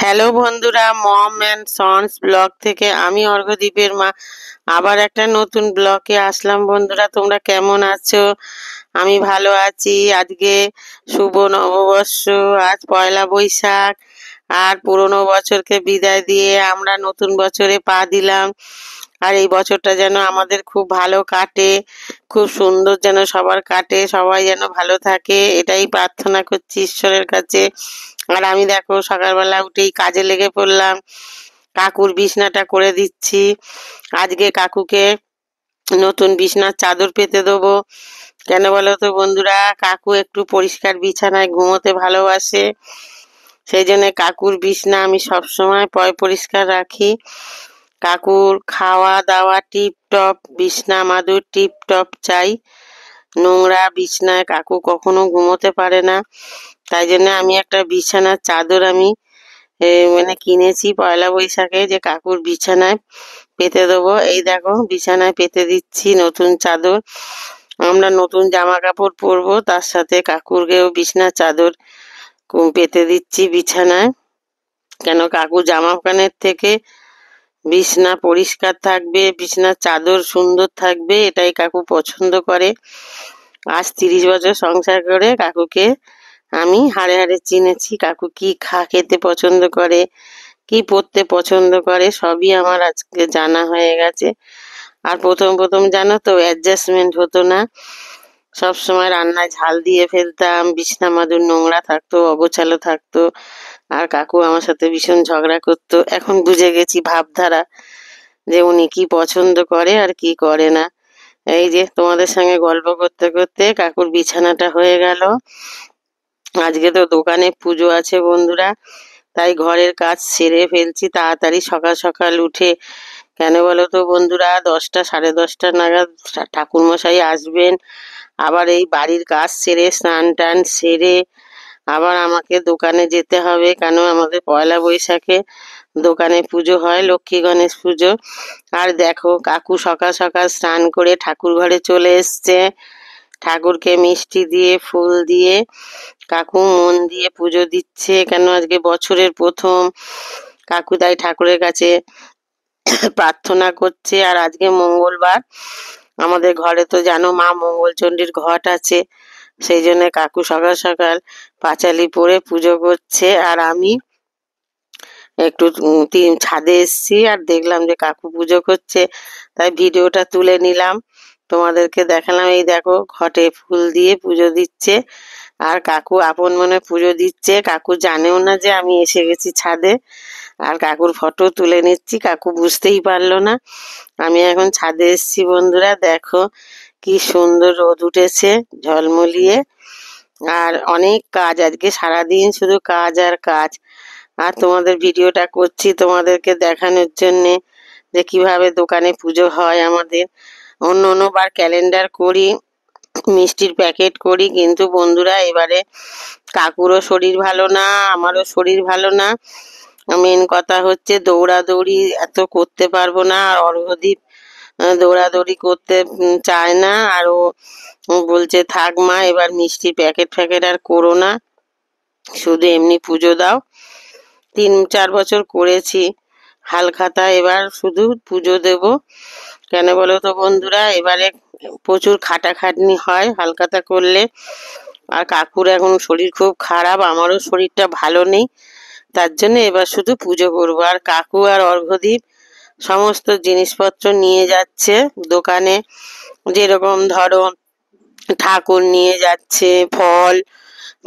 Hello বন্ধুরা, মম and sons blog থেকে আমি অর্ঘ্যদীপের মা আবার একটা নতুন ব্লগে আসলাম। বন্ধুরা, তোমরা কেমন আছো? আমি ভালো আছি। আজকে শুভ নববর্ষ, আজ পয়লা বৈশাখ। আর পুরনো বছরকে বিদায় দিয়ে আমরা নতুন বছরে পা দিলাম। আর এই বছরটা যেন আমাদের খুব ভালো কাটে, খুব সুন্দর যেন সবার কাটে, সবাই যেন ভালো থাকে, এটাই প্রার্থনা করছি ঈশ্বরের কাছে। আর আমি দেখো সকালবেলা উঠেই কাজে লেগে পড়লাম, কাকুর বিছনাটা করে দিচ্ছি। আজকে কাকুকে নতুন বিছনার চাদর পেতে দেবো। কেন বলো তো বন্ধুরা, কাকু একটু পরিষ্কার বিছানায় ঘুমোতে ভালোবাসে, সেই জন্য কাকুর বিছনা আমি সবসময় পরিষ্কার রাখি। কাকুর খাওয়া দাওয়া টিপ টপ, বিছনা মাদুর টিপ টপ চাই। নোংরা বিছনায় কাকু কখনো ঘুমোতে পারে না। তাই জন্য আমি একটা বিছানার চাদর আমি কিনেছি পয়লা বৈশাখে, যে কাকুর বিছানায় পেতে দেবো। এই দেখো বিছানায় পেতে দিচ্ছি নতুন চাদর। আমরা নতুন জামা কাপড় পরবো, তার সাথে কাকুরকেও বিছানার চাদর পেতে দিচ্ছি বিছানায়। কেন কাকু জামা প্যান্টের থেকে বিছনা পরিষ্কার থাকবে, বিছনার চাদর সুন্দর থাকবে, এটাই কাকু পছন্দ করে। আজ 30 বছর সংসার করে কাকুকে আমি হাড়ে হাড়ে চিনেছি। কাকু কি খেতে পছন্দ করে, কি পরতে পছন্দ করে, সবই আমার আজকে জানা হয়ে গেছে। আর প্রথম প্রথম জানো তো অ্যাডজাস্টমেন্ট হতো না, সব সময় রান্নায় ঝাল দিয়ে ফেলতাম, বিছনা মাদুর নোংরা থাকতো, অগোছালো থাকতো, আর কাকু আমার সাথে ভীষণ ঝগড়া করতো। এখন বুঝে গেছি ভাবধারা, যে উনি কি পছন্দ করে আর কি করে না। এই যে তোমাদের সঙ্গে গল্প করতে করতে কাকুর বিছানাটা হয়ে গেল। আজকে তো দোকানে পুজো আছে বন্ধুরা, তাই ঘরের কাজ সেরে ফেলছি তাড়াতাড়ি সকাল সকাল উঠে। কেন বলো তো বন্ধুরা, 10টা সাড়ে 10টা নাগাদ ঠাকুরমশাই আসবেন। আবার এই বাড়ির কাজ সেরে স্নান টান সেরে আবার আমাকে দোকানে যেতে হবে, কেন আমাদের পয়লা বৈশাখে দোকানে পুজো হয়, লক্ষ্মী গণেশ পুজো। আর দেখো কাকু সকাল সকাল স্নান করে ঠাকুর ঘরে চলে এসছে। ঠাকুরকে মিষ্টি দিয়ে ফুল দিয়ে কাকু মন দিয়ে পুজো দিচ্ছে, কেন আজকে বছরের প্রথম। কাকু তাই ঠাকুরের কাছে প্রার্থনা করছে। আর আজকে মঙ্গলবার, আমাদের ঘরে তো জানো মা মঙ্গলচণ্ডীর ঘট আছে, সেই জন্য কাকু সকাল সকাল পাঁচালি পরে পুজো করছে। আর আমি একটু ছাদে এসছি আর দেখলাম যে কাকু পুজো করছে, তাই ভিডিওটা তুলে নিলাম, তোমাদেরকে দেখালাম। এই দেখো ঘটে ফুল দিয়ে পুজো দিচ্ছে, আর কাকু আপন মনে পুজো দিচ্ছে। কাকু জানেও না যে আমি এসে গেছি ছাদে। আর কাকুর ফটো তুলে নিচ্ছি, কাকু বুঝতেই পারলো না আমি এখন ছাদে এসছি। বন্ধুরা দেখো কি সুন্দর রোদ উঠেছে ঝলমলিয়ে। আর অনেক কাজ, আজকে সারাদিন শুধু কাজ আর কাজ। আর তোমাদের ভিডিওটা করছি তোমাদেরকে দেখানোর জন্যে যে কিভাবে দোকানে পুজো হয় আমাদের। অন্য অন্যবার ক্যালেন্ডার করি, মিষ্টির প্যাকেট করি, কিন্তু বন্ধুরা এবারে কাকুরও শরীর ভালো না, আমারও শরীর ভালো না। মেন কথা হচ্ছে দৌড়াদৌড়ি এত করতে পারবো না। আর অর্ঘ্যদীপ দৌড়াদৌড়ি করতে চায় না, আর ও বলছে থাক মা এবার মিষ্টির প্যাকেট ফ্যাকেট আর করো না, শুধু এমনি পুজো দাও। 3-4 বছর করেছি হালখাতা, এবার শুধু পুজো দেব। কেন বলো তো বন্ধুরা, এবারে প্রচুর খাটাখাটনি হয় হালখাতা করলে। আর কাকুর এখন শরীর খুব খারাপ, আমারও শরীরটা ভালো নেই, তার জন্য এবার শুধু পুজো করবো। আর কাকু আর অর্ঘ্যদীপ সমস্ত জিনিসপত্র নিয়ে যাচ্ছে দোকানে, যেরকম ধরো ঠাকুর নিয়ে যাচ্ছে, ফল,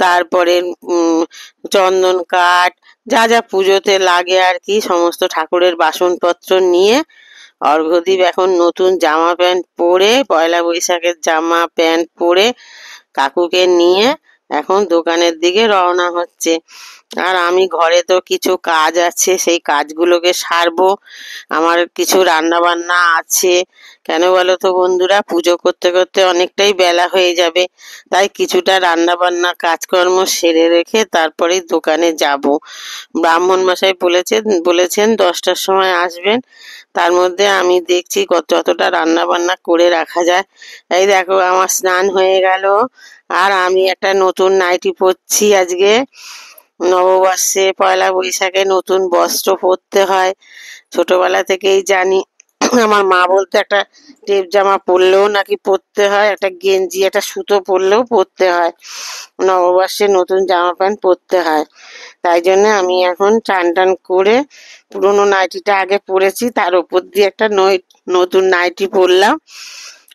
তারপরে চন্দন কাঠ, যা যা পুজোতে লাগে আর কি, সমস্ত ঠাকুরের বাসনপত্র নিয়ে অর্ঘ্যদীপ এখন নতুন জামা প্যান্ট পরে, পয়লা বৈশাখের জামা প্যান্ট পরে কাকুকে নিয়ে এখন দোকানের দিকে রওনা হচ্ছে। আর আমি ঘরে তো কিছু কাজ আছে, সেই কাজগুলোকে সারবো। আমার কিছু রান্না বান্না আছে। কেন বলো তো বন্ধুরা, পুজো করতে করতে অনেকটাই বেলা হয়ে যাবে, তাই কিছুটা রান্না বান্না কাজকর্ম সেরে রেখে তারপরে দোকানে যাব। ব্রাহ্মণ মশাই বলেছেন 10টার সময় আসবেন, তার মধ্যে আমি দেখছি যতটা রান্না বান্না করে রাখা যায়। এই দেখো আমার স্নান হয়ে গেল, আর আমি একটা নতুন নাইটি পরছি আজকে। নববর্ষে পয়লা বৈশাখে নতুন বস্ত্র পরতে হয়, ছোটবেলা থেকেই জানি। আমার মা বলতো একটা টেপ জামা পরলেও নাকি পরতে হয়, একটা গেঞ্জি একটা সুতো পরলেও পরতে হয়, নববর্ষে নতুন জামা প্যান্ট পরতে হয়। তাই জন্য আমি এখন চান টান করে পুরোনো নাইটিটা আগে পরেছি, তার উপর দিয়ে একটা নতুন নাইটি পরলাম।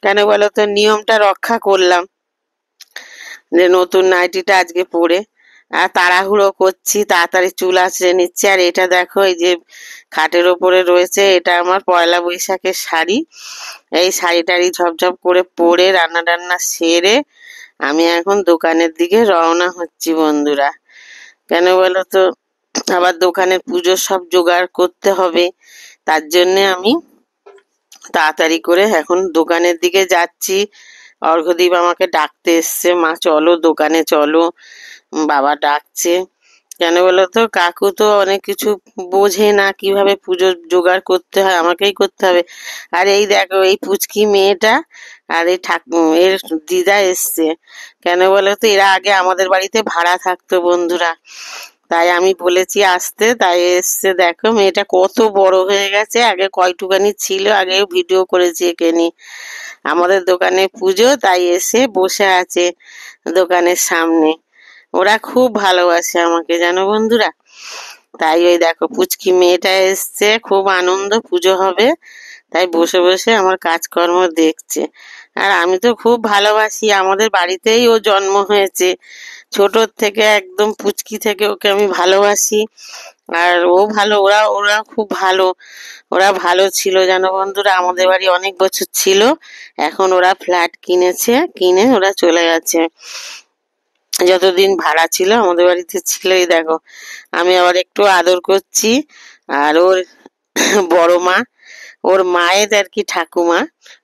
কেন বলো তো, নিয়মটা রক্ষা করলাম যে নতুন নাইটিটা আজকে পরে। আর তাড়াহুড়ো করছি, তাড়াতাড়ি চুল আঁচড়ে নিচ্ছি। আর এটা দেখো, এই যে খাটের ওপরে রয়েছে, এটা আমার পয়লা বৈশাখের শাড়ি। এই শাড়ি টাড়ি ঝপঝপ করে পরে রান্না টান্না সেরে আমি এখন দোকানের দিকে রওনা হচ্ছি বন্ধুরা। কেন বলো তো, আবার দোকানের পুজোর সব জোগাড় করতে হবে, তার জন্যে আমি তাড়াতাড়ি করে এখন দোকানের দিকে যাচ্ছি। অর্ঘ্যদীপ আমাকে ডাকতে এসছে, মা চলো দোকানে চলো, বাবা ডাকছে। কেন বলো তো, কাকু তো অনেক কিছু বোঝে না, কিভাবে পুজোর জোগাড় করতে হয়, আমাকেই করতে হবে। আর এই দেখো, এই পুচকি মেয়েটা আর এই এর দিদা এসছে। কেন বলো তো, এরা আগে আমাদের বাড়িতে ভাড়া থাকতো বন্ধুরা, তাই আমি বলেছি আসতে, তাই এসছে। দেখো মেয়েটা কত বড় হয়ে গেছে, আগে কয়টুকানি ছিল, আগেও ভিডিও করেছি একে নিয়ে। আমাদের দোকানে পুজো, তাই এসে বসে আছে দোকানের সামনে। ওরা খুব ভালোবাসে আমাকে, জানো বন্ধুরা। তাই ওই দেখো পুচকি মেয়েটা এসছে, খুব আনন্দ, পুজো হবে, তাই বসে বসে আমার কাজকর্ম দেখছে। আর আমি তো খুব ভালোবাসি, আমাদের বাড়িতেই ও জন্ম হয়েছে, ছোটোর থেকে একদম পুচকি থেকে ওকে আমি ভালোবাসি। আর ও ভালো, ওরা ওরা খুব ভালো, ওরা ভালো ছিল জানো বন্ধুরা। আমাদের বাড়ি অনেক বছর ছিল, এখন ওরা ফ্ল্যাট কিনেছে, কিনে ওরা চলে গেছে। যতদিন ভাড়া ছিল আমাদের বাড়িতে ছিল। এই দেখো আমি আবার একটু আদর করছি। আর ওর বড় মা, ওর মায়ের আর কি ঠাকুমা,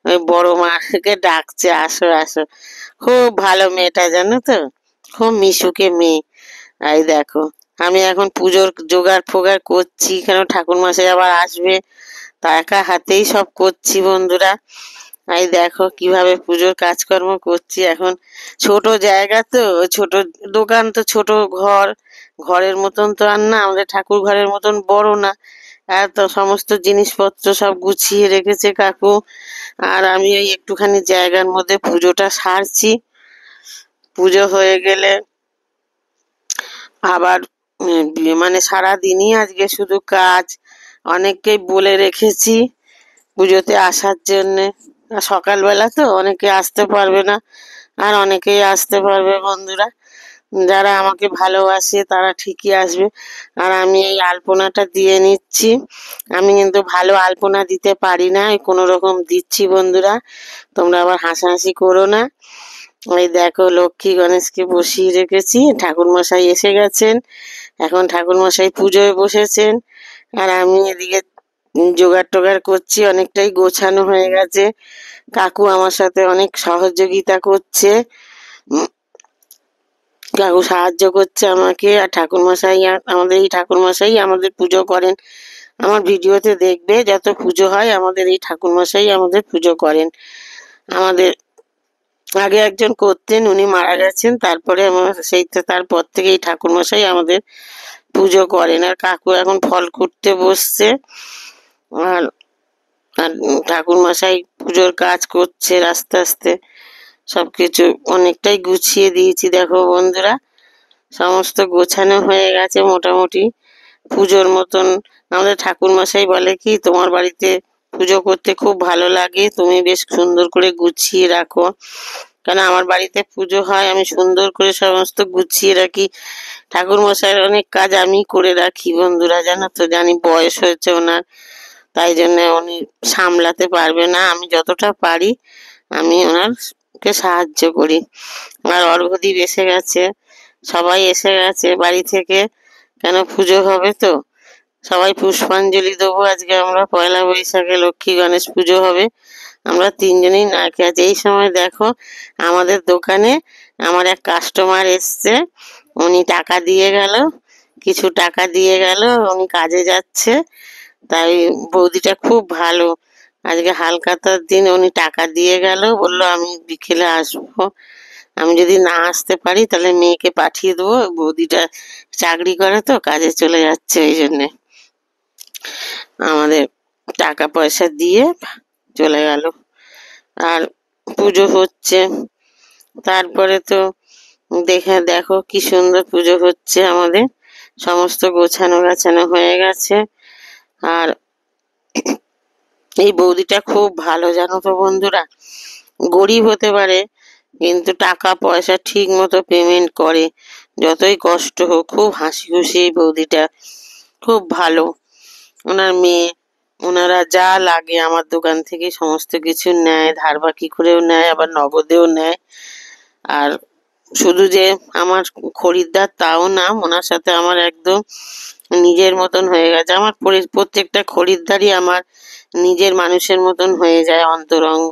ওই বড় মাকে ডাকছে, আসো আসো। খুব ভালো মেয়েটা জানো তো, খুব মিশুকে মেয়ে। এই দেখো আমি এখন পুজোর জোগাড় ফোগাড় করছি, কেন ঠাকুর মশাই আবার আসবে, তা একা হাতেই সব করছি বন্ধুরা। এই দেখো কিভাবে পুজোর কাজকর্ম করছি। এখন ছোট জায়গা তো, ছোট দোকান তো, ছোট ঘর, ঘরের মতন তো আর না, আমাদের ঠাকুর ঘরের মতন বড় না। আর তো সমস্ত জিনিসপত্র সব গুছিয়ে রেখেছে কাকু। আর আমি ওই একটুখানি জায়গার মধ্যে পুজোটা সারছি। পুজো হয়ে গেলে আবার মানে সারাদিনই আজকে শুধু কাজ। অনেককেই বলে রেখেছি পুজোতে আসার জন্যে। আর সকালবেলা তো অনেকে আসতে পারবে না, আর অনেকেই আসতে পারবে বন্ধুরা। যারা আমাকে ভালোবাসে তারা ঠিকই আসবে। আর আমি এই আলপনাটা দিয়ে নিচ্ছি। আমি কিন্তু ভালো আলপনা দিতে পারি না, এই কোনো রকম দিচ্ছি বন্ধুরা, তোমরা আবার হাসাহাসি করো না। ওই দেখো লক্ষ্মী গণেশকে বসিয়ে রেখেছি, ঠাকুর মশাই এসে গেছেন, এখন ঠাকুর মশাই পুজোয় বসেছেন। আর আমি এদিকে জোগাড় টোগাড় করছি, অনেকটাই গোছানো হয়ে গেছে। কাকু আমার সাথে অনেক সহযোগিতা করছে, কাকু সাহায্য করছে আমাকে। আর ঠাকুরমশাই, আমাদের এই ঠাকুরমশাই আমাদের পুজো করেন। আমার ভিডিওতে দেখবে যত পুজো হয় আমাদের এই ঠাকুরমশাই আমাদের পুজো করেন। আমাদের আগে একজন করতেন, উনি মারা গেছেন, তারপরে আমার তারপর থেকে এই ঠাকুরমশাই আমাদের পুজো করেন। আর কাকু এখন ফল কুটতে বসছে। আর আর ঠাকুরমশাই পুজোর কাজ করছে আস্তে আস্তে, সবকিছু অনেকটাই গুছিয়ে দিয়েছি দেখো বন্ধুরা, সমস্ত গোছানো হয়ে গেছে মোটামুটি পুজোর মতন। আমাদের ঠাকুরমশাই বলে কি, তোমার বাড়িতে পুজো করতে খুব ভালো লাগে, তুমি বেশ সুন্দর করে গুছিয়ে রাখো। কেন আমার বাড়িতে পুজো হয়, আমি সুন্দর করে সমস্ত গুছিয়ে রাখি। ঠাকুরমশাইয়ের অনেক কাজ আমি করে রাখি বন্ধুরা, জানো তো। জানি বয়স হয়েছে ওনার, তাই জন্য উনি সামলাতে পারবে না, আমি যতটা পারি আমি ওনারকে সাহায্য করি। আর অর্ঘ্যদীপ এসে গেছে, সবাই এসে গেছে বাড়ি থেকে, কেন পুজো হবে তো, সবাই পুষ্পাঞ্জলি দেবো আজকে আমরা। পয়লা বৈশাখে লক্ষ্মী গণেশ পুজো হবে, আমরা তিনজনেই না খেয়ে আছি। এই সময় দেখো আমাদের দোকানে আমার এক কাস্টমার এসছে, উনি টাকা দিয়ে গেল, কিছু টাকা দিয়ে গেল, উনি কাজে যাচ্ছে। তাই বৌদিটা খুব ভালো, আজকে হালখাতার দিন উনি টাকা দিয়ে গেল, বললো আমি বিকেলে আসবো। আমি যদি না আসতে পারি তাহলে মেয়েকে পাঠিয়ে দেবো, বৌদিটা চাকরি করে তো কাজে চলে যাচ্ছে, ওই জন্যে আমাদের টাকা পয়সা দিয়ে চলে গেল। আর পুজো হচ্ছে, তারপরে তো দেখো কি সুন্দর পুজো হচ্ছে আমাদের, সমস্ত গোছানো গাছানো হয়ে গেছে। আর এই বৌদিটা খুব ভালো, জানো তো বন্ধুরা, গরিব হতে পারে কিন্তু টাকা পয়সা ঠিক মতো পেমেন্ট করে, যতই কষ্ট হোক। খুব হাসি খুশি এই বৌদিটা, খুব ভালো। ওনার মেয়ে, ওনারা যা লাগে আমার দোকান থেকে সমস্ত কিছু নেয়, ধার বাকি করেও নেয়, আবার নগদেও নেয়। আর শুধু যে আমার খরিদ্দার তাও না, ওনার সাথে আমার একদম নিজের মতন হয়ে গেছে। আমার প্রত্যেকটা খরিদ্দারই আমার নিজের মানুষের মতন হয়ে যায়, অন্তরঙ্গ।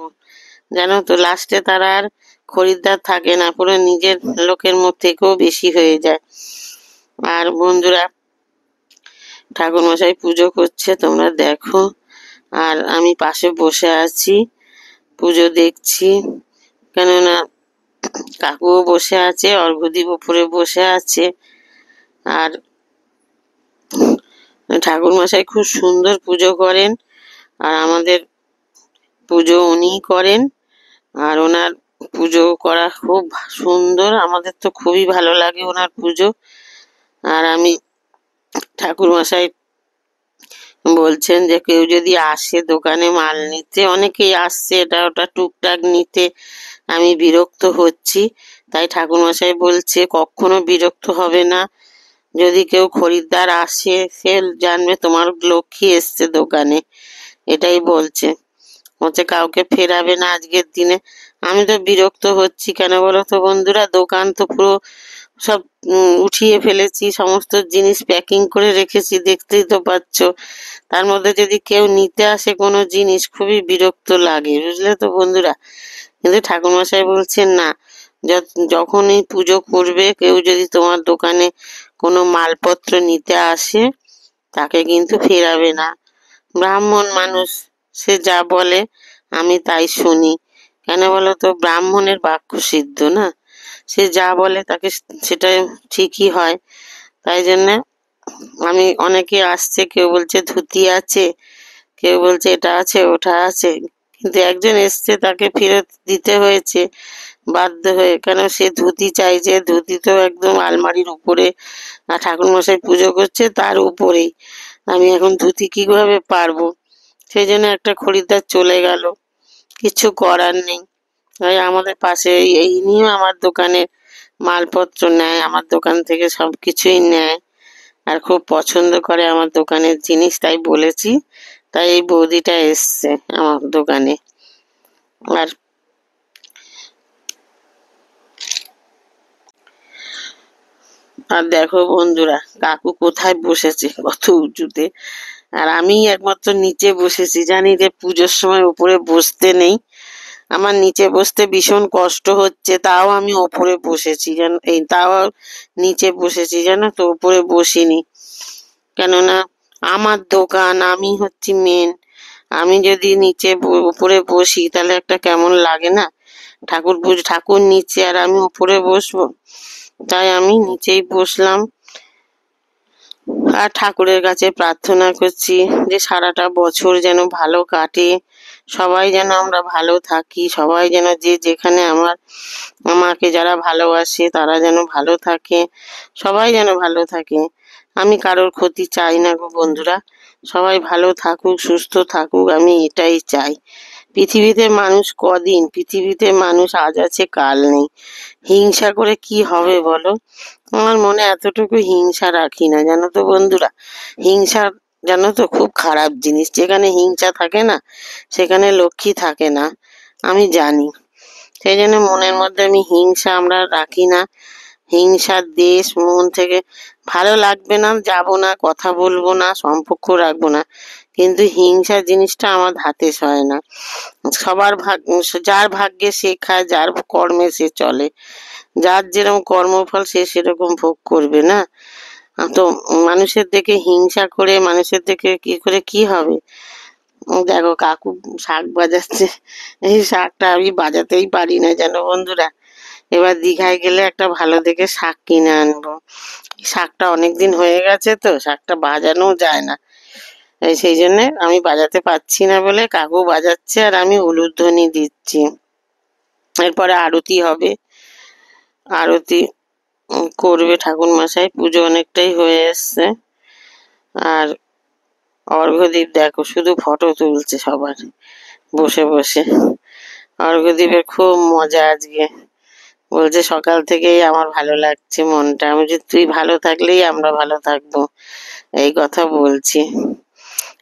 জানো তো, লাস্টে তারা আর খরিদ্দার থাকে না, পুরো নিজের লোকের থেকেও বেশি হয়ে যায়। আর বন্ধুরা, ঠাকুরমশাই পুজো করছে, তোমরা দেখো। আর আমি পাশে বসে আছি, পুজো দেখছি। কেননা কাকুও বসে আছে, অর্ঘ্যদীপ উপরে বসে আছে। আর ঠাকুরমশাই খুব সুন্দর পুজো করেন, আর আমাদের পুজো উনিই করেন। আর ওনার পুজো করা খুব সুন্দর, আমাদের তো খুবই ভালো লাগে ওনার পুজো। আর আমি ঠাকুরমশাই বলছেন যে কেউ যদি আসে দোকানে মাল নিতে, অনেকেই আসছে এটা ওটা টুকটাক নিতে, আমি বিরক্ত হচ্ছি। তাই ঠাকুরমশাই বলছে কখনো বিরক্ত হবে না, যদি কেউ খরিদ্দার আসে সে জানবে তোমার লক্ষ্মী এসছে দোকানে, এটাই বলছে। হচ্ছে কাউকে ফেরাবে না আজকের দিনে। আমি তো বিরক্ত হচ্ছি কেন বলো তো বন্ধুরা, দোকান তো পুরো সব উঠিয়ে ফেলেছি, সমস্ত জিনিস প্যাকিং করে রেখেছি, দেখতেই তো পাচ্ছ। তার মধ্যে যদি কেউ নিতে আসে কোনো জিনিস, খুবই বিরক্ত লাগে, বুঝলে তো বন্ধুরা। কিন্তু ঠাকুরমশাই বলছেন না, যখনই পুজো করবে কেউ যদি তোমার দোকানে কোনো মালপত্র নিতে আসে তাকে কিন্তু ফেরাবে না। ব্রাহ্মণ মানুষ, সে যা বলে আমি তাই শুনি। কেন বলো তো, ব্রাহ্মণের বাক্য সিদ্ধ না, সে যা বলে তাকে সেটা ঠিকই হয়। তাই জন্যে আমি, অনেকে আসছে, কেউ বলছে ধুতি আছে, কেউ বলছে এটা আছে ওটা আছে, কিন্তু একজন এসছে তাকে ফেরত দিতে হয়েছে বাধ্য হয়ে। কেন সে ধুতি চাইছে, ধুতি তো একদম আলমারির উপরে, আর ঠাকুরমশাই পুজো করছে তার উপরেই, আমি এখন ধুতি কিভাবে পারবো। সেই জন্য একটা খরিদ্দার চলে গেল, কিছু করার নেই। তাই আমাদের পাশে এই নিয়ে আমার দোকানে মালপত্র নেয়, আমার দোকান থেকে সব কিছুই নেয়, আর খুব পছন্দ করে আমার দোকানের জিনিস, তাই বলেছি। তাই এই বৌদিটা এসছে আমার দোকানে। আর আর দেখো বন্ধুরা, কাকু কোথায় বসেছে, কত উঁচুতে, আর আমি একমাত্র নিচে বসেছি। জানি যে পুজোর সময় উপরে বসতে নেই, আমার নিচে বসতে ভীষণ কষ্ট হচ্ছে, তাও আমি ওপরে বসেছি, তাও নিচে বসেছি, জানো তো, উপরে বসিনি। কেননা আমার দোকান, আমি হচ্ছি মেন। আমি যদি নিচে উপরে বসি তাহলে একটা কেমন লাগে না, ঠাকুর নিচে আর আমি উপরে বসবো। তাই আমি নিচেই বসলাম। আর ঠাকুরের কাছে প্রার্থনা করছি যে সারাটা বছর যেন ভালো কাটে, সবাই যেন আমরা ভালো থাকি, সবাই যেন যে যেখানে আমাকে যারা ভালোবাসে তারা যেন ভালো থাকে, সবাই যেন ভালো থাকে। আমি কারোর ক্ষতি চাই না গো বন্ধুরা, সবাই ভালো থাকুক, সুস্থ থাকুক, আমি এটাই চাই। পৃথিবীতে মানুষ কদিন, পৃথিবীতে মানুষ আজ আছে কাল নেই, হিংসা করে কি হবে বলো। আমার মনে এতটুকু হিংসা রাখি না, জানো তো বন্ধুরা। হিংসা, জানো তো, খুব খারাপ জিনিস। যেখানে হিংসা থাকে না সেখানে লক্ষ্মী থাকে না, আমি জানি। সেই জন্য মনের মধ্যে আমি হিংসা আমরা রাখি না। হিংসার দেশ মন থেকে, ভালো লাগবে না, যাব না, কথা বলবো না, সম্পর্ক রাখবো না, কিন্তু হিংসা জিনিসটা আমার হাতে সয় না। সবার যার ভাগ্যে সে খায়, যার কর্মে সে চলে, যার যেরকম কর্মফল সে সেরকম ভোগ করবে না। তো মানুষের দেখে হিংসা করে, মানুষের দেখে কি করে কি হবে। দেখো কাকু শাক বাজাচ্ছে, এই শাকটা আমি বাজাতেই পারি না জানো বন্ধুরা, এবার দীঘায় গেলে একটা ভালো দেখে শাক কিনে আনবো। শাকটা অনেকদিন হয়ে গেছে তো, শাকটা বাজানো যায় না, সেই জন্যে আমি বাজাতে পারছি না বলে কাকু বাজাচ্ছে আর আমি উলুধ্বনি দিচ্ছি। এরপরে আরতি হবে, আরতি করবে ঠাকুরমশাই, পুজো অনেকটাই হয়ে এসছে। আর অর্ঘ্যদীপ দেখো শুধু ফটো তুলছে সবার বসে বসে। অর্ঘ্যদীপের খুব মজা আজকে, বলছে সকাল থেকেই আমার ভালো লাগছে মনটা। আমি যে তুই ভালো থাকলেই আমরা ভালো থাকবো, এই কথা বলছি।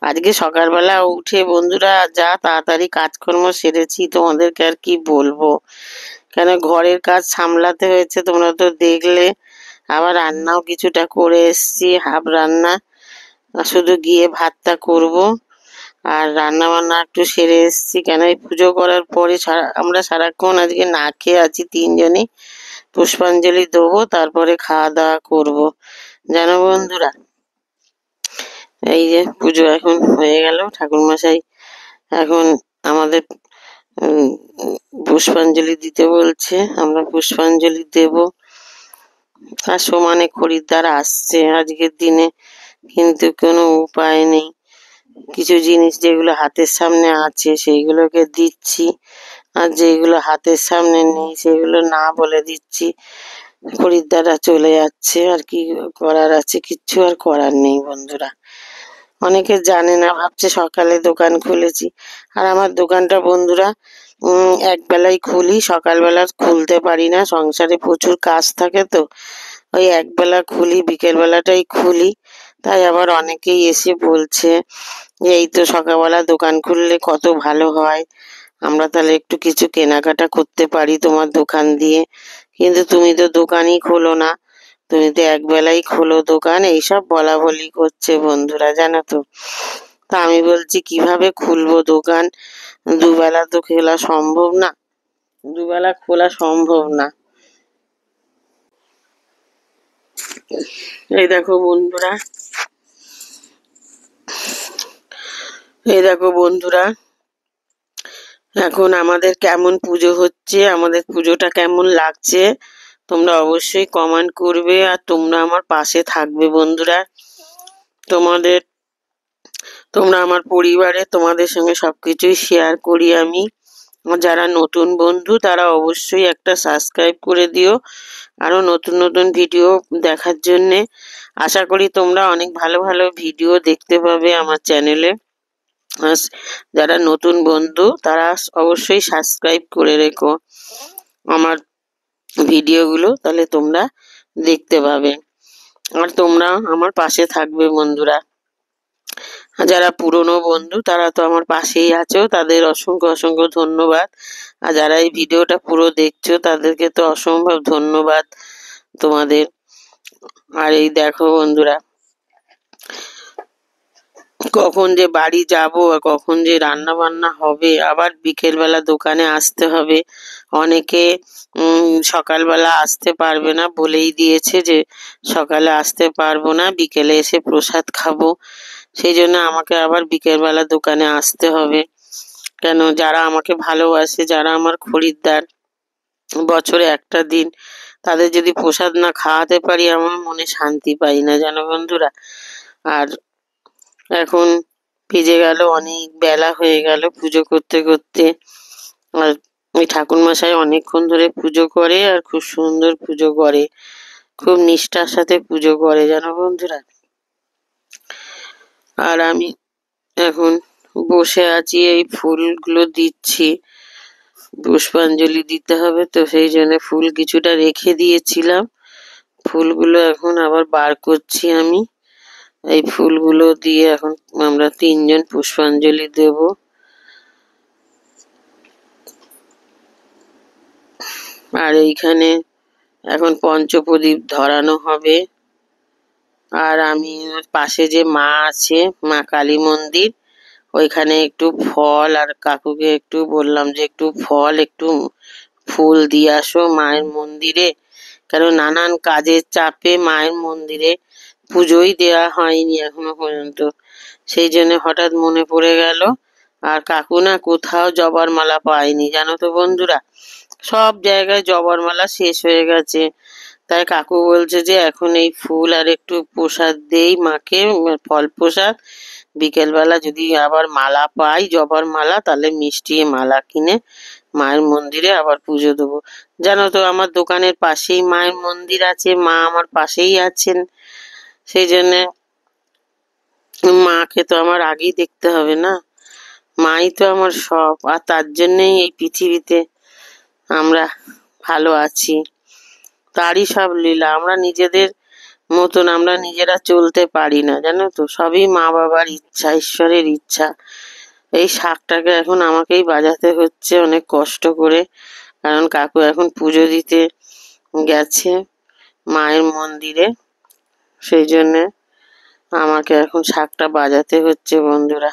আজকে সকালবেলা উঠে বন্ধুরা যা তাড়াতাড়ি কাজকর্ম সেরেছি, তোমাদেরকে আর কি বলবো। কেন ঘরের কাজ সামলাতে হয়েছে, তোমরা তো দেখলে। আবার রান্নাও কিছুটা করে এসছি, হাফ রান্না, শুধু গিয়ে ভাতটা করব। আর রান্না বান্না একটু সেরে এসছি, কেন এই পুজো করার পরে আমরা সারাক্ষণ আজকে না খেয়ে আছি তিনজনই। পুষ্পাঞ্জলি দেবো, তারপরে খাওয়া দাওয়া করবো, জানো বন্ধুরা। এই যে পুজো এখন হয়ে গেল, ঠাকুরমশাই এখন আমাদের পুষ্পাঞ্জলি দিতে বলছে, আমরা পুষ্পাঞ্জলি দেব। আর সমানে খরিদ্দার আসছে আজকের দিনে, কিন্তু কোনো উপায় নেই। কিছু জিনিস যেগুলো হাতের সামনে আছে সেইগুলোকে দিচ্ছি, আর যেগুলো হাতের সামনে নেই সেগুলো না বলে দিচ্ছি। খরিদ্দাররা চলে যাচ্ছে, আর কি করার আছে, কিচ্ছু আর করার নেই বন্ধুরা। অনেকে জানে না, ভাবছে সকালে দোকান খুলেছি। আর আমার দোকানটা বন্ধুরা এক বেলায় খুলি, সকালবেলা খুলতে পারি না, সংসারে প্রচুর কাজ থাকে তো। ওই একবেলা খুলি, বিকেল বেলাটাই খুলি। তাই আবার অনেকেই এসে বলছে যে এই তো সকালবেলা দোকান খুললে কত ভালো হয়, আমরা তাহলে একটু কিছু কেনাকাটা করতে পারি তোমার দোকান দিয়ে। কিন্তু তুমি তো দোকানই খোলো না, তুমি তো একবেলাই খোলো দোকান, এইসব বলা বলি করছে বন্ধুরা, জানো তো। তা আমি বলছি কিভাবে খুলবো দোকান, দুবেলা তো খোলা সম্ভব না, দুবেলা খোলা সম্ভব না। এই দেখো বন্ধুরা, এই দেখো বন্ধুরা, এখন আমাদের কেমন পুজো হচ্ছে, আমাদের পুজোটা কেমন লাগছে তোমরা অবশ্যই কমেন্ট করবে। আর তোমরা আমার পাশে থাকবে বন্ধুরা। তোমাদের তোমরা আমার পরিবারে, তোমাদের সঙ্গে সবকিছুই শেয়ার করি আমি। যারা নতুন বন্ধু তারা অবশ্যই একটা সাবস্ক্রাইব করে দিও, আরো নতুন নতুন ভিডিও দেখার জন্যে। আশা করি তোমরা অনেক ভালো ভালো ভিডিও দেখতে পাবে আমার চ্যানেলে। যারা নতুন বন্ধু তারা অবশ্যই সাবস্ক্রাইব করে রেখো আমার ভিডিওগুলো, তাহলে তোমরা দেখতে পাবে। আর তোমরা আমার পাশে থাকবে বন্ধুরা। যারা পুরনো বন্ধু তারা তো আমার পাশেই আছো, তাদের অসংখ্য অসংখ্য ধন্যবাদ। আর যারা এই ভিডিওটা পুরো দেখছো তাদেরকে তো অসম্ভব ধন্যবাদ তোমাদের। আর এই দেখো বন্ধুরা, কখন যে বাড়ি যাব আর কখন যে রান্না বান্না হবে, আবার বিকেল বেলা দোকানে আসতে হবে। অনেকে সকালবেলা আসতে পারবে না, বলেই দিয়েছে যে সকালে আসতে পারবো না, বিকেলে এসে প্রসাদ খাবো। সেই জন্য আমাকে আবার বিকেল বেলা দোকানে আসতে হবে। কেন, যারা আমাকে ভালোবাসে, যারা আমার খরিদ্দার, বছরে একটা দিন তাদের যদি প্রসাদ না খাওয়াতে পারি আমার মনে শান্তি পাই না, জানো বন্ধুরা। আর এখন ভিজে গেল, অনেক বেলা হয়ে গেল পুজো করতে করতে। আর ওই ঠাকুরমশাই অনেকক্ষণ ধরে পুজো করে, আর খুব সুন্দর পুজো করে, খুব নিষ্ঠার সাথে পুজো করে, জানো বন্ধুরা। আর আমি এখন বসে আছি, এই ফুলগুলো দিচ্ছি, পুষ্পাঞ্জলি দিতে হবে তো, সেই জন্য ফুল কিছুটা রেখে দিয়েছিলাম, ফুলগুলো এখন আবার বার করছি আমি। এই ফুলগুলো দিয়ে এখন আমরা তিনজন পুষ্পাঞ্জলি দেব। আর এইখানে এখন পঞ্চপ্রদীপ ধরানো হবে। আর আমি পাশে যে মা আছে, মা কালী মন্দির, ওইখানে একটু ফল, আর কাকুকে একটু বললাম যে একটু ফল, একটু ফুল দিয়ে আসো মায়ের মন্দিরে। কারণ নানান কাজের চাপে মায়ের মন্দিরে পুজোই দেওয়া হয়নি এখনো পর্যন্ত, সেই জন্য হঠাৎ মনে পড়ে গেল। আর কাকু না কোথাও জবার মালা পায়নি, জানো তো বন্ধুরা। সব জায়গায় জবার মালা শেষ হয়ে গেছে। তাই কাকু বলছে যে এখন এই ফুল আর একটু প্রসাদ দেই মাকে, ফল প্রসাদ। বিকেলবেলা যদি আবার মালা পাই, জবার মালা, তাহলে মিষ্টি মালা কিনে মায়ের মন্দিরে আবার পুজো দেবো। জানো তো আমার দোকানের পাশেই মায়ের মন্দির আছে, মা আমার পাশেই আছেন। সেই জন্যে মাকে তো আমার আগেই দেখতে হবে না, মাই তো আমার সব। আর তার জন্যেই এই পৃথিবীতে আমরা ভালো আছি, তারই সব লীলা। আমরা নিজেদের মতন আমরা নিজেরা চলতে পারি না, জানো তো, সবই মা বাবার ইচ্ছা, ঈশ্বরের ইচ্ছা। এই শাকটাকে এখন আমাকেই বাজাতে হচ্ছে অনেক কষ্ট করে, কারণ কাকু এখন পুজো দিতে গেছে মায়ের মন্দিরে। সেই জন্যে আমাকে এখন শাকটা বাজাতে হচ্ছে বন্ধুরা,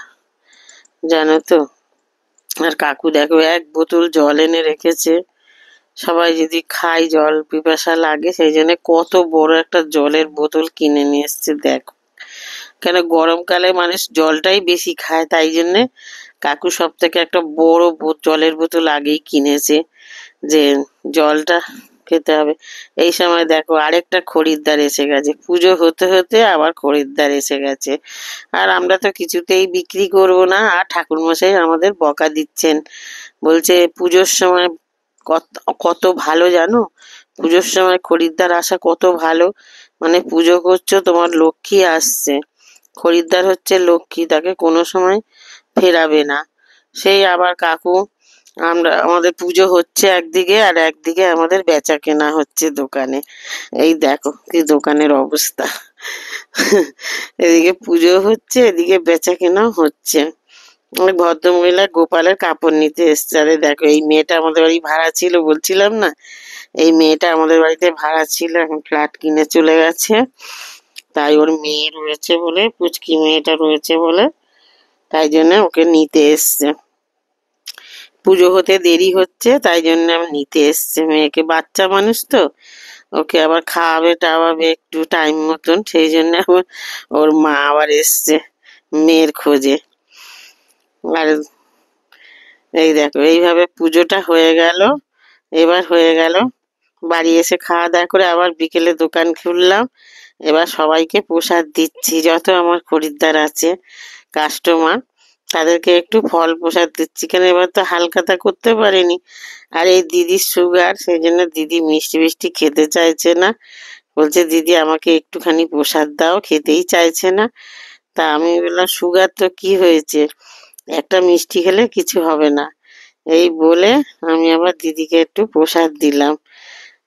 জানো তো। আর কাকু দেখো এক বোতল জল এনে রেখেছে, সবাই যদি খাই জল পিপাসা লাগে, সেই জন্য কত বড় একটা জলের বোতল কিনে নিয়ে এসছে দেখো। কেন গরমকালে মানুষ জলটাই বেশি খায়, তাই জন্যে কাকু সব থেকে একটা বড় জলের বোতল আগেই কিনেছে, যে জলটা খেতে হবে। এই সময় দেখো আরেকটা খরিদ্দার এসে গেছে, পুজো হতে হতে আবার খরিদ্দার এসে গেছে। আর আমরা তো কিছুতেই বিক্রি করব না, আর ঠাকুরমশাই আমাদের বকা দিচ্ছেন, বলছে পুজোর সময় কত কত ভালো জানো, পুজোর সময় খরিদ্দার আসা কত ভালো, মানে পুজো করছো তোমার লক্ষ্মী আসছে, খরিদ্দার হচ্ছে লক্ষ্মী, তাকে কোনো সময় ফেরাবে না। সেই আবার কাকু, আমাদের পুজো হচ্ছে একদিকে আর একদিকে আমাদের বেচা কেনা হচ্ছে দোকানে। এই দেখো কি দোকানের অবস্থা, এদিকে পুজো হচ্ছে এদিকে বেচা কেনাও হচ্ছে। ওই ভদ্রমহিলা গোপালের কাপড় নিতে এসছে। আরে দেখো এই মেয়েটা আমাদের বাড়ি ভাড়া ছিল, বলছিলাম না, এই মেয়েটা আমাদের বাড়িতে ভাড়া ছিল, এখন ফ্ল্যাট কিনে চলে গেছে। তাই ওর মেয়ে রয়েছে বলে, পুচকি মেয়েটা রয়েছে বলে, তাই জন্য ওকে নিতে এসছে। পুজো হতে দেরি হচ্ছে তাই জন্য আমি নিতে এসছে মেয়েকে, বাচ্চা মানুষ তো, ওকে আবার খাওয়াবে টাওয়াবে একটু টাইম মতন, সেই জন্য আমার ওর মা আবার এসছে মেয়ের খোঁজে। আর এই দেখো এইভাবে পুজোটা হয়ে গেল, এবার হয়ে গেল। বাড়ি এসে খাওয়া দাওয়া করে আবার বিকেলে দোকান খুললাম। এবার সবাইকে প্রসাদ দিচ্ছি, যত আমার খরিদ্দার আছে কাস্টমার, তাদেরকে একটু ফল প্রসাদ দিচ্ছি, কেন এবার তো হালখাতা করতে পারিনি। আর এই দিদির সুগার, সেই জন্য দিদি মিষ্টি মিষ্টি খেতে চাইছে না, বলছে দিদি আমাকে একটুখানি প্রসাদ দাও, খেতেই চাইছে না। তা আমি বললাম সুগার তো কি হয়েছে, একটা মিষ্টি খেলে কিছু হবে না। এই বলে আমি আবার দিদিকে একটু প্রসাদ দিলাম,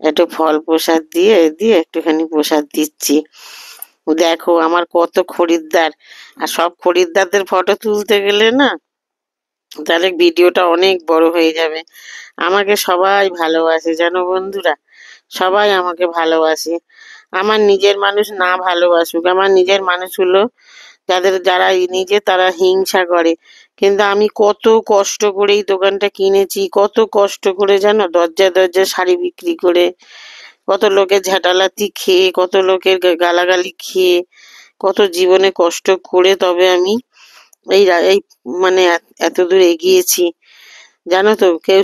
একটু ফল প্রসাদ দিয়ে দিয়ে একটুখানি প্রসাদ দিচ্ছি। দেখো আমার কত খরিদ্দার, আর সব খরিদ্দারদের ফটো তুলতে গেলে না তাহলে ভিডিওটা অনেক বড় হয়ে যাবে। আমাকে সবাই ভালোবাসে জানো বন্ধুরা, সবাই আমাকে ভালোবাসে। আমার নিজের মানুষ না ভালোবাসুক, আমার নিজের মানুষগুলো যারা নিজে তারা হিংসা করে, কিন্তু আমি কত কষ্ট করে এই দোকানটা কিনেছি, কত কষ্ট করে জানো, দরজায় দরজায় শাড়ি বিক্রি করে, কত লোকের ঝাঁটালাতি খেয়ে, কত লোকের গালাগালি খেয়ে, কত জীবনে কষ্ট করে তবে আমি এই মানে এতদূর এগিয়েছি। জানো তো, কেউ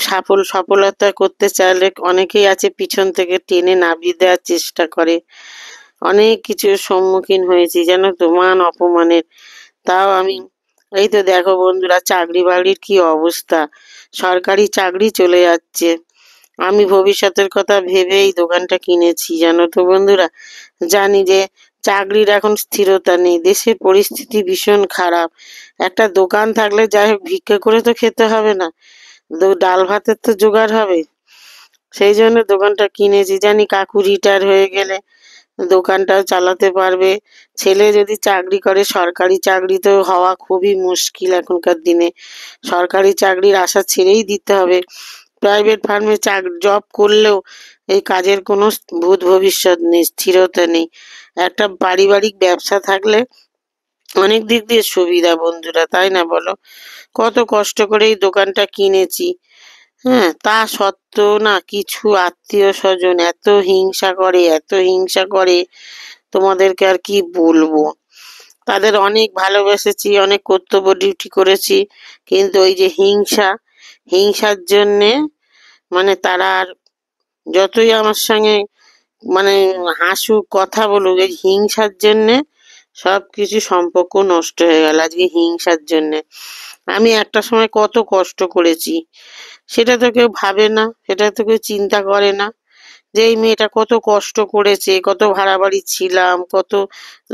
সফলতা করতে চাইলে অনেকেই আছে পিছন থেকে টেনে নামিয়ে দেওয়ার চেষ্টা করে, অনেক কিছুর সম্মুখীন হয়েছি জানো তো, মান অপমানের। তাও আমি, এই তো দেখো বন্ধুরা চাকরি বাকরির কি অবস্থা, সরকারি চাকরি চলে যাচ্ছে। আমি ভবিষ্যতের কথা ভেবে এই দোকানটা কিনেছি জানো তো বন্ধুরা, জানি যে চাকরির এখন স্থিরতা নেই, দেশের পরিস্থিতি ভীষণ খারাপ। একটা দোকান থাকলে যাই হোক ভিক্ষা করে তো খেতে হবে না, ডাল ভাতের তো জোগাড় হবে। সেই জন্য দোকানটা কিনেছি, জানি কাকু রিটায়ার হয়ে গেলে দোকানটাও চালাতে পারবে। ছেলে যদি চাকরি করে, সরকারি চাকরি তো হওয়া খুবই মুশকিল এখনকার দিনে, সরকারি চাকরির আশা ছেড়েই দিতে হবে। প্রাইভেট ফার্মে জব করলেও এই কাজের কোনো ভূত ভবিষ্যৎ নেই, স্থিরতা নেই। একটা পারিবারিক ব্যবসা থাকলে অনেক দিক দিয়ে সুবিধা বন্ধুরা, তাই না বলো। কত কষ্ট করে এই দোকানটা কিনেছি, হ্যাঁ, তা সত্ত্বেও না কিছু আত্মীয় স্বজন এত হিংসা করে, এত হিংসা করে, তোমাদেরকে আর কি বলবো। তাদের অনেক ভালোবেসেছি, অনেক কর্তব্য ডিউটি করেছি, কিন্তু ওই যে হিংসার জন্যে মানে তারা আর যতই আমার সঙ্গে মানে হাসুক কথা বলুক, এই হিংসার জন্যে সব কিছু সম্পর্ক নষ্ট হয়ে গেল আজকে হিংসার জন্যে। আমি একটা সময় কত কষ্ট করেছি, সেটা তো কেউ ভাবে না, সেটা তো কেউ চিন্তা করে না যে এই মেয়েটা কত কষ্ট করেছে, কত ভাড়া বাড়ি ছিলাম, কত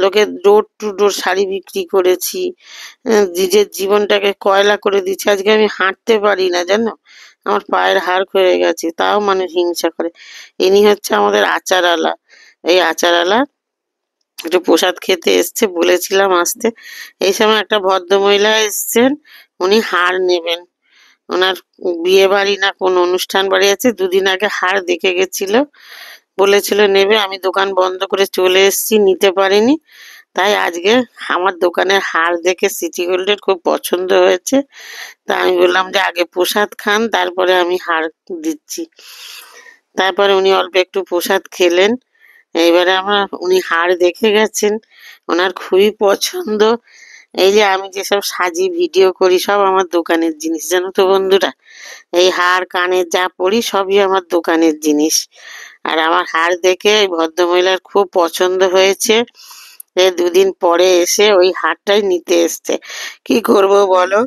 লোকের ডোর টু ডোর শাড়ি বিক্রি করেছি, নিজের জীবনটাকে কয়লা করে দিচ্ছি, আজকে আমি হাঁটতে পারি না জানো, আমার পায়ের হাড় ক্ষয়ে গেছে, তাও মানুষ হিংসা করে। ইনি হচ্ছে আমাদের আচারওয়ালা। এই আচারওয়ালা একটু প্রসাদ খেতে এসছে, বলেছিলাম আসতে। এই সময় একটা ভদ্রমহিলা এসছেন, উনি হার নেবেন। ওনার বিয়ে বাড়ি না কোন অনুষ্ঠান বাড়ি আছে, দুদিন আগে হার দেখে গেছিল, বলেছিল নেবে। আমি দোকান বন্ধ করে চলে এসেছি, নিতে পারিনি। তাই আজকে আমার দোকানের হার দেখে সিটি গোল্ডের খুব পছন্দ হয়েছে। তা আমি বললাম যে আগে প্রসাদ খান, তারপরে আমি হার দিচ্ছি। তারপরে উনি অল্প একটু প্রসাদ খেলেন। এইবারে উনি হার দেখে গেছেন, ওনার খুবই পছন্দ। এই যে আমি যেসব সাজি ভিডিও করি সব আমার দোকানের জিনিস, জানো তো বন্ধুরা। এই হার কানের যা পরি সবই আমার দোকানের জিনিস। আর আমার হার দেখে এই ভদ্রমহিলার খুব পছন্দ হয়েছে, এ দুদিন পরে এসে ওই হারটাই নিতে এসছে। কি করব বলো,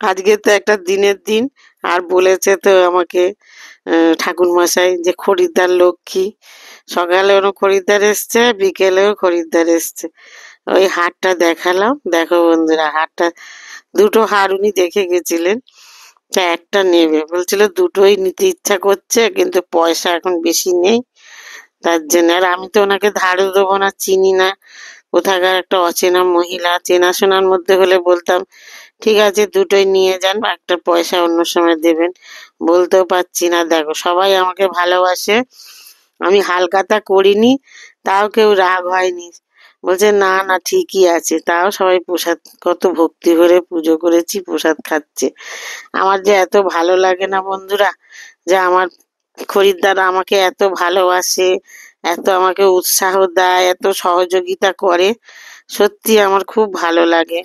আজকে তো একটা দিনের দিন। আর বলেছে তো আমাকে ঠাকুর মশাই যে খরিদ্দার লক্ষ্মী, সকালেও খরিদ্দার এসছে, বিকেলেও খরিদ্দার এসছে। ওই হারটা দেখালাম, দেখো বন্ধুরা হারটা, দুটো হার উনি দেখে গেছিলেন। তা একটা নেবে বলছিল, দুটোই নিতে ইচ্ছা করছে কিন্তু পয়সা এখন বেশি নেই, তার জন্য। আর আমি তো ওনাকে ধারও দেবো না, চিনি না, কোথাকার একটা অচেনা মহিলা। চেনাশোনার মধ্যে হলে বলতাম ঠিক আছে দুটোই নিয়ে যান, একটা পয়সা অন্য সময় দেবেন, বলতেও পারছি না। দেখো সবাই আমাকে ভালোবাসে, আমি হালখাতা করিনি, তাও কেউ রাগ হয়নি, বলছে না না ঠিকই আছে। তাও সবাই প্রসাদ, কত ভক্তি ভরে পুজো করেছি, প্রসাদ খাচ্ছে। আমার যে এত ভালো লাগে না বন্ধুরা, যে আমার খরিদ্দার আমাকে এত ভালোবাসে, এত আমাকে উৎসাহ দেয়, এত সহযোগিতা করে, সত্যি আমার খুব ভালো লাগে।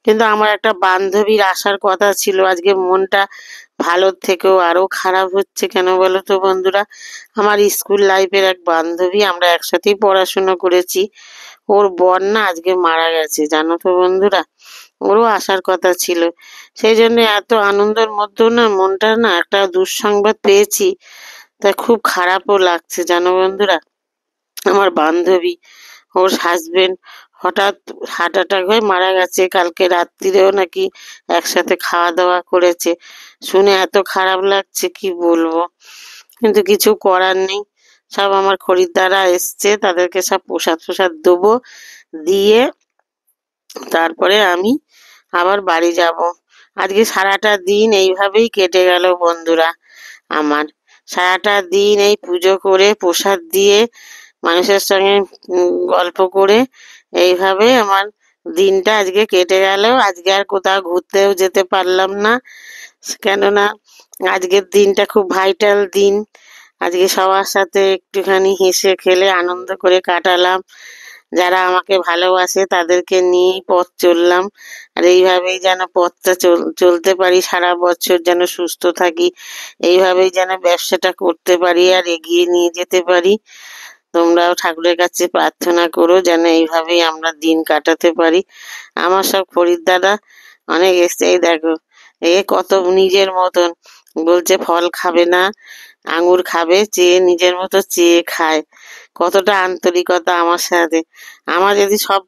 কিন্তু আমার একটা বান্ধবীর আসার কথা ছিল, আজকে মনটা ভালোর থেকেও আরো খারাপ হচ্ছে। কেন বলো তো বন্ধুরা, আমার স্কুল লাইফের এক বান্ধবী, আমরা একসাথেই পড়াশুনো করেছি, ওর বর না আজকে মারা গেছে, জানো তো বন্ধুরা। ওরও আসার কথা ছিল, সেই জন্য এত আনন্দের মধ্যেও না মনটা না একটা দুঃসংবাদ পেয়েছি, তাই খুব খারাপও লাগছে জানো বন্ধুরা। আমার বান্ধবী, ওর হাজবেন্ড হঠাৎ হার্ট অ্যাটাক হয়ে মারা গেছে, কালকে রাত্রিরেও নাকি একসাথে খাওয়া দাওয়া করেছে। শুনে এত খারাপ লাগছে কি বলবো, কিন্তু কিছু করার নেই। সব আমার খরিদ্দাররা এসছে, তাদেরকে সব প্রসাদ ফোসাদ দেবো, দিয়ে তারপরে আমি আবার বাড়ি যাব। আজকে সারাটা দিন এইভাবেই কেটে গেল বন্ধুরা আমার। সারাটা দিন এই পুজো করে প্রসাদ দিয়ে মানুষের সঙ্গে গল্প করে এইভাবে আমার দিনটা আজকে কেটে গেল। আজকে আর কোথাও ঘুরতেও যেতে পারলাম না, কেননা আজকের দিনটা খুব ভাইটাল দিন। আজকে সবার সাথে একটুখানি হেসে খেলে আনন্দ করে কাটালাম। যারা আমাকে ভালোবাসে তাদেরকে নিয়েই পথ চললাম। আর এইভাবেই যেন পথটা চলতে পারি, সারা বছর যেন সুস্থ থাকি, এইভাবেই যেন ব্যবসাটা করতে পারি আর এগিয়ে নিয়ে যেতে পারি। তোমরাও ঠাকুরের কাছে প্রার্থনা করো যেন এইভাবেই আমরা দিন কাটাতে পারি। আমার সব খরিদ্দাররা অনেক এসছে, এই দেখো এ কত নিজের মতন, বলছে ফল খাবে না, আঙুর খাবে, চেয়ে নিজের মতো চেয়ে খায়। কতটা আন্তরিকতা আমার সাথে। আমার যদি সব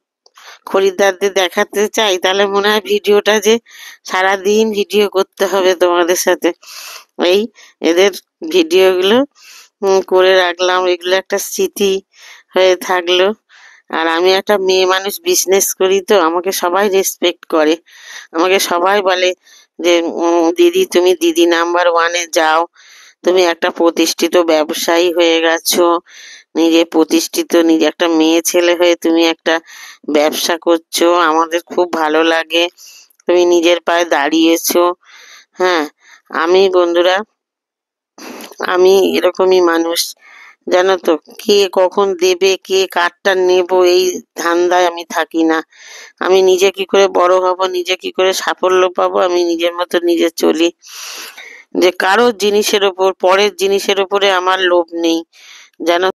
খরিদ্দারদের দেখাতে চাই তাহলে মনে হয় ভিডিওটা যে সারাদিন ভিডিও করতে হবে তোমাদের সাথে। এই এদের ভিডিওগুলো করে রাখলাম, এগুলো একটা স্মৃতি হয়ে থাকলো। আর আমি একটা মেয়ে মানুষ, বিজনেস করি, তো আমাকে সবাই রেসপেক্ট করে, আমাকে সবাই বলে যে দিদি তুমি দিদি নাম্বার ওয়ানে যাও, তুমি একটা প্রতিষ্ঠিত ব্যবসায়ী হয়ে গেছো, নিজে প্রতিষ্ঠিত, নিজে একটা মেয়ে ছেলে হয়ে তুমি একটা ব্যবসা করছো, আমাদের খুব ভালো লাগে, তুমি নিজের পায়ে দাঁড়িয়েছো। হ্যাঁ, আমি বন্ধুরা, আমি এরকমই মানুষ, জানো তো। কে কখন দেবে, কে কারটা নেব, এই ধান্দায় আমি থাকি না। আমি নিজে কি করে বড় হব, নিজে কি করে সাফল্য পাবো, আমি নিজের মতো নিজে চলি। যে কারোর জিনিসের ওপর, পরের জিনিসের ওপরে আমার লোভ নেই, যেন